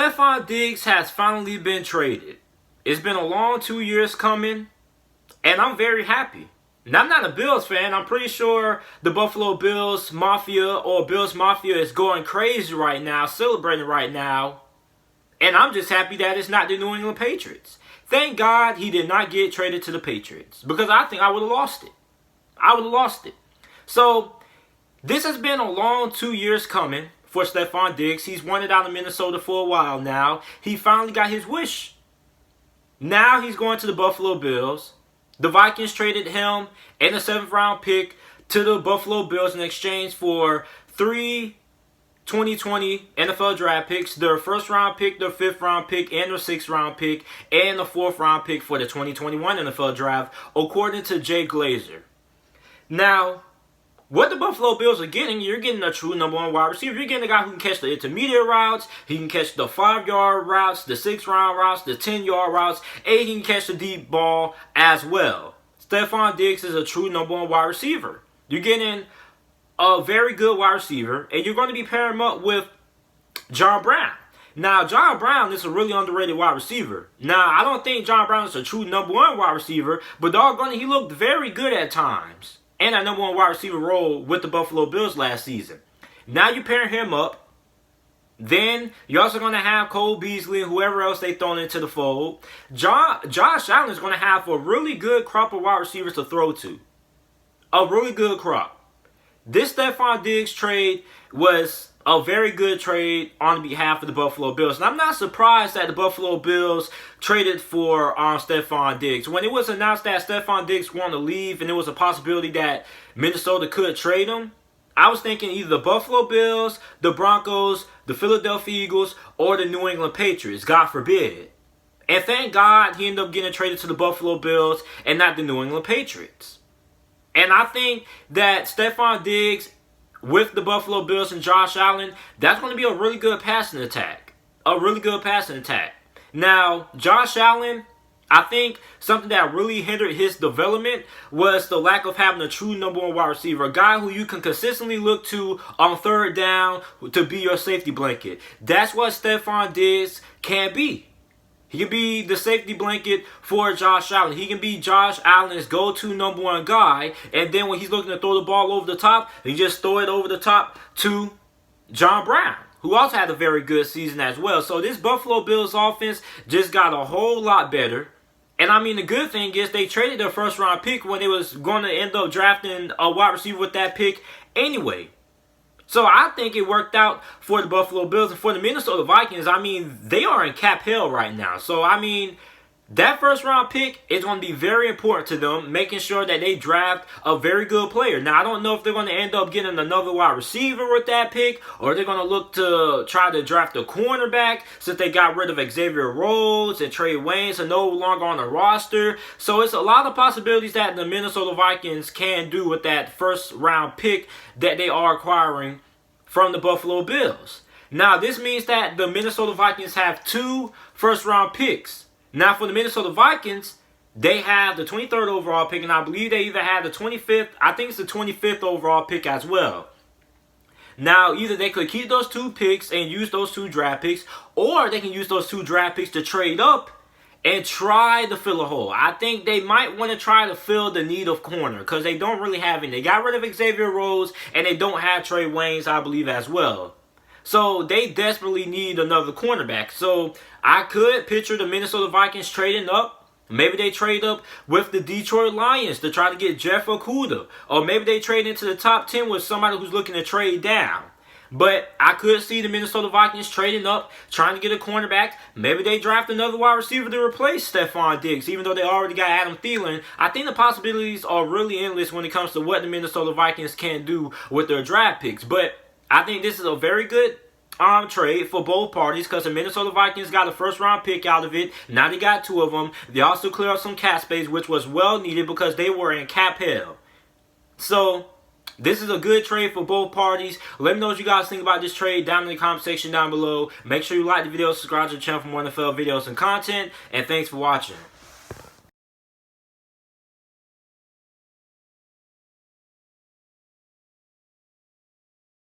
Stefon Diggs has finally been traded. It's been a long 2 years coming, and I'm very happy. Now, I'm not a Bills fan. I'm pretty sure the Buffalo Bills Mafia or Bills Mafia is going crazy right now, celebrating right now. And I'm just happy that it's not the New England Patriots. Thank God he did not get traded to the Patriots, because I think I would have lost it. So, this has been a long 2 years coming for Stefon Diggs. He's wanted out of Minnesota for a while now. He finally got his wish. Now he's going to the Buffalo Bills. The Vikings traded him and a 7th round pick to the Buffalo Bills in exchange for 3 2020 NFL draft picks, their 1st round pick, their 5th round pick, and their 6th round pick, and the 4th round pick for the 2021 NFL draft, according to Jay Glazer. Now, what the Buffalo Bills are getting, you're getting a true number 1 wide receiver. You're getting a guy who can catch the intermediate routes, he can catch the 5-yard routes, the 6-round routes, the 10-yard routes, and he can catch the deep ball as well. Stefon Diggs is a true number 1 wide receiver. You're getting a very good wide receiver, and you're going to be pairing him up with John Brown. Now, John Brown is a really underrated wide receiver. Now, I don't think John Brown is a true number 1 wide receiver, but doggone it, he looked very good at times. And a number 1 wide receiver role with the Buffalo Bills last season. Now you pair him up. Then you're also going to have Cole Beasley and whoever else they thrown into the fold. Josh Allen is going to have a really good crop of wide receivers to throw to. A really good crop. This Stefon Diggs trade was a very good trade on behalf of the Buffalo Bills. And I'm not surprised that the Buffalo Bills traded for Stefon Diggs. When it was announced that Stefon Diggs wanted to leave and there was a possibility that Minnesota could trade him, I was thinking either the Buffalo Bills, the Broncos, the Philadelphia Eagles, or the New England Patriots, God forbid. And thank God he ended up getting traded to the Buffalo Bills and not the New England Patriots. And I think that Stefon Diggs with the Buffalo Bills and Josh Allen, that's going to be a really good passing attack. Now, Josh Allen, I think something that really hindered his development was the lack of having a true number 1 wide receiver. A guy who you can consistently look to on 3rd down to be your safety blanket. That's what Stefon Diggs can be. He can be the safety blanket for Josh Allen. He can be Josh Allen's go-to number 1 guy. And then when he's looking to throw the ball over the top, he just throw it over the top to John Brown, who also had a very good season as well. So this Buffalo Bills offense just got a whole lot better. And I mean, the good thing is they traded their 1st round pick when they was going to end up drafting a wide receiver with that pick anyway. So I think it worked out for the Buffalo Bills and for the Minnesota Vikings. I mean, they are in cap hell right now. So, I mean, that 1st round pick is going to be very important to them, making sure that they draft a very good player. Now, I don't know if they're going to end up getting another wide receiver with that pick, or they're going to look to try to draft a cornerback since they got rid of Xavier Rhodes and Trey Waynes are no longer on the roster. So, it's a lot of possibilities that the Minnesota Vikings can do with that 1st round pick that they are acquiring from the Buffalo Bills. Now, this means that the Minnesota Vikings have 2 1st round picks. Now, for the Minnesota Vikings, they have the 23rd overall pick, and I believe they either have the 25th, I think it's the 25th overall pick as well. Now, either they could keep those 2 picks and use those 2 draft picks, or they can use those 2 draft picks to trade up and try to fill a hole. I think they might want to try to fill the need of corner because they don't really have any. They got rid of Xavier Rhodes, and they don't have Trey Waynes, I believe, as well. So they desperately need another cornerback. So I could picture the Minnesota Vikings trading up. Maybe they trade up with the Detroit Lions to try to get Jeff Okudah. Or maybe they trade into the top 10 with somebody who's looking to trade down. But I could see the Minnesota Vikings trading up, trying to get a cornerback. Maybe they draft another wide receiver to replace Stefon Diggs, even though they already got Adam Thielen. I think the possibilities are really endless when it comes to what the Minnesota Vikings can do with their draft picks. But I think this is a very good trade for both parties because the Minnesota Vikings got a 1st round pick out of it. Now they got 2 of them. They also cleared up some cap space, which was well needed because they were in cap hell. So this is a good trade for both parties. Let me know what you guys think about this trade down in the comment section down below. Make sure you like the video, subscribe to the channel for more NFL videos and content. And thanks for watching.